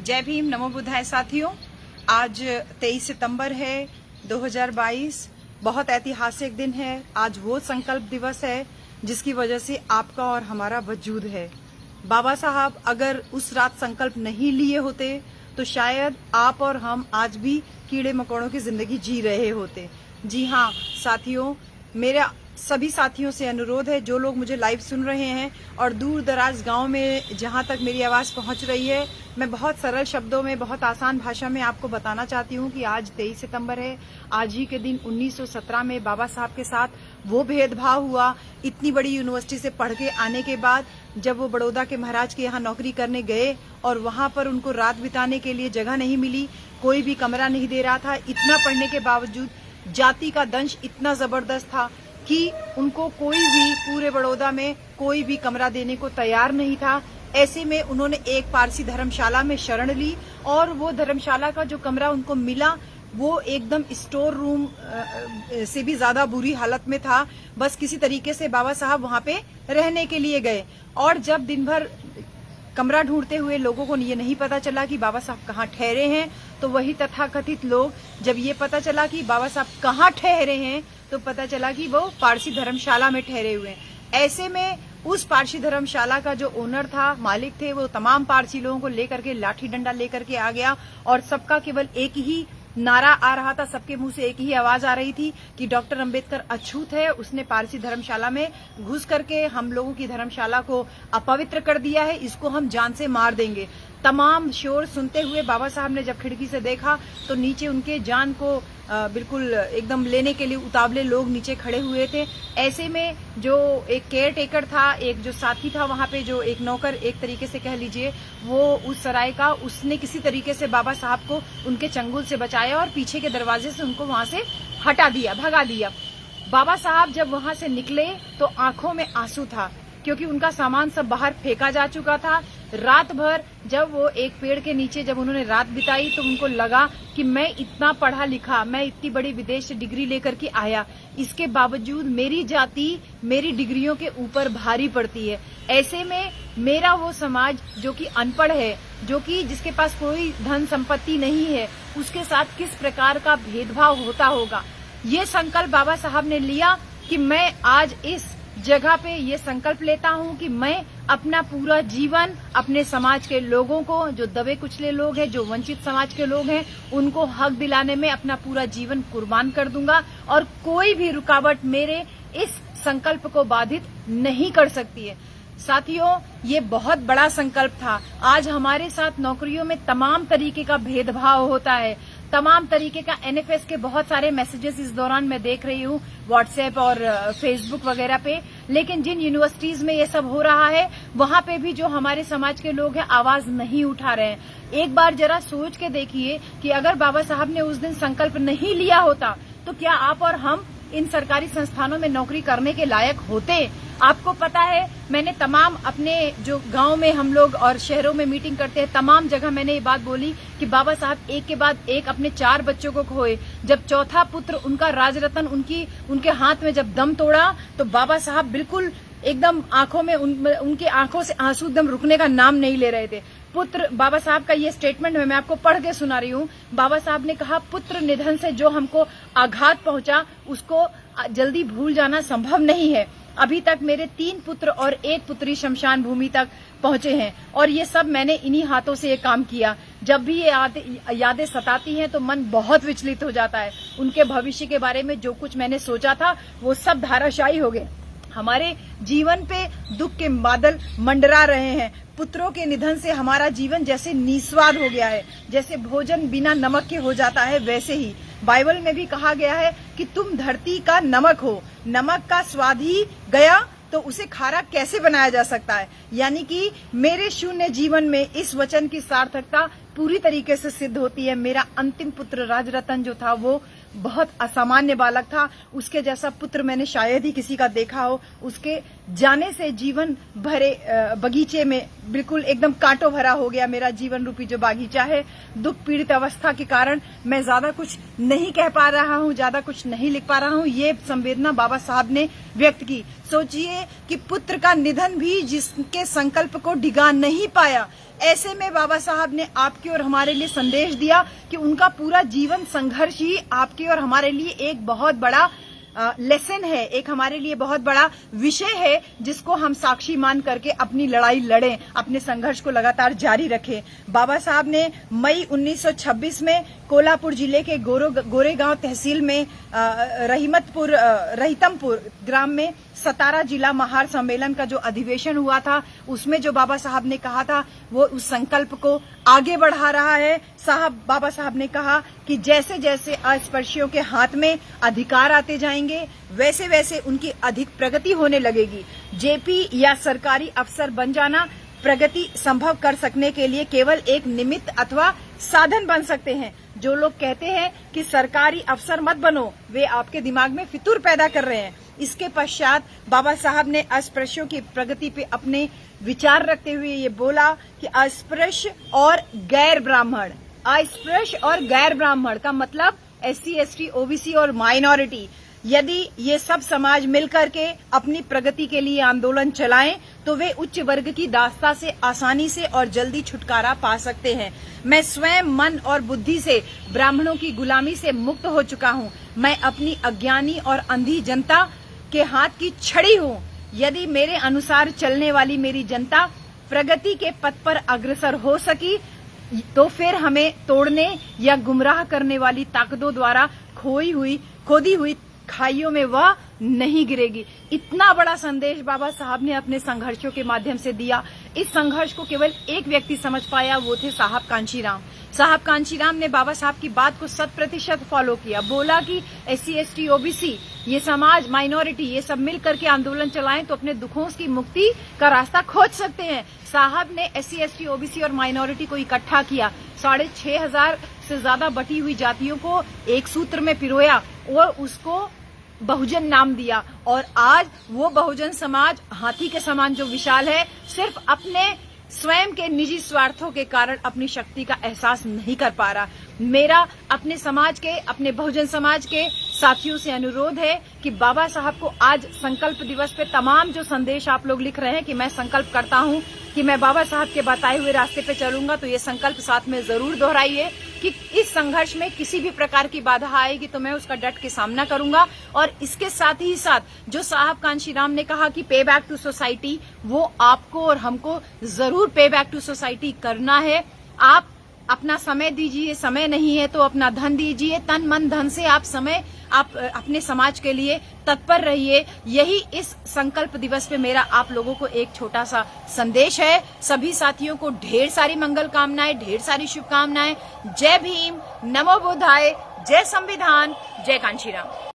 जय भीम, नमो बुद्धाय साथियों। आज 23 सितंबर है 2022। बहुत ऐतिहासिक दिन है। आज वो संकल्प दिवस है जिसकी वजह से आपका और हमारा वजूद है। बाबा साहब अगर उस रात संकल्प नहीं लिए होते तो शायद आप और हम आज भी कीड़े मकोड़ों की जिंदगी जी रहे होते। जी हाँ साथियों, मेरा सभी साथियों से अनुरोध है, जो लोग मुझे लाइव सुन रहे हैं और दूर दराज गांव में जहां तक मेरी आवाज पहुंच रही है, मैं बहुत सरल शब्दों में, बहुत आसान भाषा में आपको बताना चाहती हूं कि आज 23 सितंबर है। आज ही के दिन 1917 में बाबा साहब के साथ वो भेदभाव हुआ। इतनी बड़ी यूनिवर्सिटी से पढ़ के आने के बाद जब वो बड़ौदा के महाराज के यहाँ नौकरी करने गए और वहां पर उनको रात बिताने के लिए जगह नहीं मिली, कोई भी कमरा नहीं दे रहा था। इतना पढ़ने के बावजूद जाति का दंश इतना जबरदस्त था कि उनको कोई भी पूरे बड़ौदा में कोई भी कमरा देने को तैयार नहीं था। ऐसे में उन्होंने एक पारसी धर्मशाला में शरण ली और वो धर्मशाला का जो कमरा उनको मिला वो एकदम स्टोर रूम से भी ज्यादा बुरी हालत में था। बस किसी तरीके से बाबा साहब वहां पे रहने के लिए गए और जब दिन भर कमरा ढूंढते हुए लोगों को ये नहीं पता चला कि बाबा साहब कहाँ ठहरे हैं, तो वही तथाकथित लोग जब ये पता चला कि बाबा साहब कहाँ ठहरे हैं तो पता चला कि वो पारसी धर्मशाला में ठहरे हुए हैं। ऐसे में उस पारसी धर्मशाला का जो ओनर था, मालिक थे, वो तमाम पारसी लोगों को लेकर के लाठी डंडा लेकर के आ गया और सबका केवल एक ही नारा आ रहा था, सबके मुंह से एक ही आवाज आ रही थी कि डॉक्टर अंबेडकर अछूत है, उसने पारसी धर्मशाला में घुस करके हम लोगों की धर्मशाला को अपवित्र कर दिया है, इसको हम जान से मार देंगे। तमाम शोर सुनते हुए बाबा साहब ने जब खिड़की से देखा तो नीचे उनके जान को बिल्कुल एकदम लेने के लिए उतावले लोग नीचे खड़े हुए थे। ऐसे में जो एक केयर टेकर था, एक जो साथी था वहां पे, जो एक नौकर एक तरीके से कह लीजिए, वो उस सराय का, उसने किसी तरीके से बाबा साहब को उनके चंगुल से बचाया और पीछे के दरवाजे से उनको वहां से हटा दिया, भगा दिया। बाबा साहब जब वहां से निकले तो आंखों में आंसू था क्योंकि उनका सामान सब बाहर फेंका जा चुका था। रात भर जब वो एक पेड़ के नीचे जब उन्होंने रात बिताई तो उनको लगा कि मैं इतना पढ़ा लिखा, मैं इतनी बड़ी विदेश से डिग्री लेकर के आया, इसके बावजूद मेरी जाति मेरी डिग्रियों के ऊपर भारी पड़ती है। ऐसे में मेरा वो समाज जो कि अनपढ़ है, जो कि जिसके पास कोई धन संपत्ति नहीं है, उसके साथ किस प्रकार का भेदभाव होता होगा। ये संकल्प बाबा साहब ने लिया कि मैं आज इस जगह पे ये संकल्प लेता हूं कि मैं अपना पूरा जीवन अपने समाज के लोगों को, जो दबे कुचले लोग हैं, जो वंचित समाज के लोग हैं, उनको हक दिलाने में अपना पूरा जीवन कुर्बान कर दूंगा और कोई भी रुकावट मेरे इस संकल्प को बाधित नहीं कर सकती है। साथियों, ये बहुत बड़ा संकल्प था। आज हमारे साथ नौकरियों में तमाम तरीके का भेदभाव होता है, तमाम तरीके का एनएफएस के बहुत सारे मैसेजेस इस दौरान मैं देख रही हूँ व्हाट्सएप और फेसबुक वगैरह पे। लेकिन जिन यूनिवर्सिटीज में ये सब हो रहा है वहां पे भी जो हमारे समाज के लोग हैं आवाज नहीं उठा रहे हैं। एक बार जरा सोच के देखिए कि अगर बाबा साहब ने उस दिन संकल्प नहीं लिया होता तो क्या आप और हम इन सरकारी संस्थानों में नौकरी करने के लायक होते? आपको पता है, मैंने तमाम अपने जो गांव में हम लोग और शहरों में मीटिंग करते हैं, तमाम जगह मैंने ये बात बोली कि बाबा साहब एक के बाद एक अपने 4 बच्चों को खोए। जब चौथा पुत्र उनका राजरतन उनके हाथ में जब दम तोड़ा तो बाबा साहब बिल्कुल एकदम आंखों में उनके आंखों से आंसू एकदम रुकने का नाम नहीं ले रहे थे। पुत्र, बाबा साहब का ये स्टेटमेंट मैं आपको पढ़ के सुना रही हूँ। बाबा साहब ने कहा, पुत्र निधन से जो हमको आघात पहुंचा उसको जल्दी भूल जाना संभव नहीं है। अभी तक मेरे 3 पुत्र और 1 पुत्री शमशान भूमि तक पहुंचे हैं और ये सब मैंने इन्हीं हाथों से ये काम किया। जब भी ये यादें सताती हैं तो मन बहुत विचलित हो जाता है। उनके भविष्य के बारे में जो कुछ मैंने सोचा था वो सब धाराशायी हो गए। हमारे जीवन पे दुख के बादल मंडरा रहे हैं। पुत्रों के निधन से हमारा जीवन जैसे निस्वाद हो गया है, जैसे भोजन बिना नमक के हो जाता है, वैसे ही बाइबल में भी कहा गया है कि तुम धरती का नमक हो, नमक का स्वाद ही गया तो उसे खारा कैसे बनाया जा सकता है। यानी कि मेरे शून्य जीवन में इस वचन की सार्थकता पूरी तरीके से सिद्ध होती है। मेरा अंतिम पुत्र राजरतन जो था वो बहुत असामान्य बालक था। उसके जैसा पुत्र मैंने शायद ही किसी का देखा हो। उसके जाने से जीवन भरे बगीचे में बिल्कुल एकदम कांटों भरा हो गया मेरा जीवन रूपी जो बागीचा है। दुख पीड़ित अवस्था के कारण मैं ज्यादा कुछ नहीं कह पा रहा हूँ, ज्यादा कुछ नहीं लिख पा रहा हूँ। ये संवेदना बाबा साहब ने व्यक्त की। सोचिए कि पुत्र का निधन भी जिसके संकल्प को डिगा नहीं पाया, ऐसे में बाबा साहब ने आपके और हमारे लिए संदेश दिया कि उनका पूरा जीवन संघर्ष ही आपके और हमारे लिए एक बहुत बड़ा लेसन है, एक हमारे लिए बहुत बड़ा विषय है, जिसको हम साक्षी मान करके अपनी लड़ाई लड़ें, अपने संघर्ष को लगातार जारी रखें। बाबा साहब ने मई 1926 में कोल्हापुर जिले के गोरेगांव तहसील में रहीतमपुर ग्राम में सतारा जिला महार सम्मेलन का जो अधिवेशन हुआ था, उसमें जो बाबा साहब ने कहा था वो उस संकल्प को आगे बढ़ा रहा है। बाबा साहब ने कहा कि जैसे जैसे अस्पृश्यों के हाथ में अधिकार आते जाएंगे वैसे वैसे उनकी अधिक प्रगति होने लगेगी। जेपी या सरकारी अफसर बन जाना प्रगति संभव कर सकने के लिए केवल एक निमित्त अथवा साधन बन सकते हैं। जो लोग कहते हैं कि सरकारी अफसर मत बनो, वे आपके दिमाग में फितूर पैदा कर रहे हैं। इसके पश्चात बाबा साहब ने अस्पृश्यों की प्रगति पे अपने विचार रखते हुए ये बोला कि अस्पृश्य और गैर ब्राह्मण, अस्पृश्य और गैर ब्राह्मण का मतलब SC, ST, OBC और माइनॉरिटी, यदि ये सब समाज मिलकर के अपनी प्रगति के लिए आंदोलन चलाएं तो वे उच्च वर्ग की दास्ता से आसानी से और जल्दी छुटकारा पा सकते हैं। मैं स्वयं मन और बुद्धि से ब्राह्मणों की गुलामी से मुक्त हो चुका हूं। मैं अपनी अज्ञानी और अंधी जनता के हाथ की छड़ी हूं। यदि मेरे अनुसार चलने वाली मेरी जनता प्रगति के पथ पर अग्रसर हो सकी तो फिर हमें तोड़ने या गुमराह करने वाली ताकतों द्वारा खोदी हुई खाइयों में वह नहीं गिरेगी। इतना बड़ा संदेश बाबा साहब ने अपने संघर्षों के माध्यम से दिया। इस संघर्ष को केवल एक व्यक्ति समझ पाया, वो थे साहब कांशीराम। साहब कांशीराम ने बाबा साहब की बात को 100% फॉलो किया। बोला कि SC, ST, OBC ये समाज, माइनॉरिटी, ये सब मिल करके आंदोलन चलाएं तो अपने दुखों की मुक्ति का रास्ता खोज सकते हैं। साहब ने SC, ST, OBC और माइनॉरिटी को इकट्ठा किया, 6,500 से ज्यादा बटी हुई जातियों को एक सूत्र में पिरोया और उसको बहुजन नाम दिया। और आज वो बहुजन समाज हाथी के समान जो विशाल है, सिर्फ अपने स्वयं के निजी स्वार्थों के कारण अपनी शक्ति का एहसास नहीं कर पा रहा। मेरा अपने समाज के, अपने बहुजन समाज के साथियों से अनुरोध है कि बाबा साहब को आज संकल्प दिवस पे तमाम जो संदेश आप लोग लिख रहे हैं कि मैं संकल्प करता हूं कि मैं बाबा साहब के बताए हुए रास्ते पे चलूंगा, तो ये संकल्प साथ में जरूर दोहराइए कि इस संघर्ष में किसी भी प्रकार की बाधा आएगी तो मैं उसका डट के सामना करूंगा। और इसके साथ ही साथ जो साहब कांशीराम ने कहा कि पे बैक टू सोसाइटी, वो आपको और हमको जरूर पे बैक टू सोसाइटी करना है। आप अपना समय दीजिए, समय नहीं है तो अपना धन दीजिए, तन मन धन से आप अपने समाज के लिए तत्पर रहिए। यही इस संकल्प दिवस पे मेरा आप लोगों को एक छोटा सा संदेश है। सभी साथियों को ढेर सारी मंगल कामनाएं, ढेर सारी शुभकामनाएं। जय भीम, नमो बुद्धाय, जय संविधान, जय कांशीराम।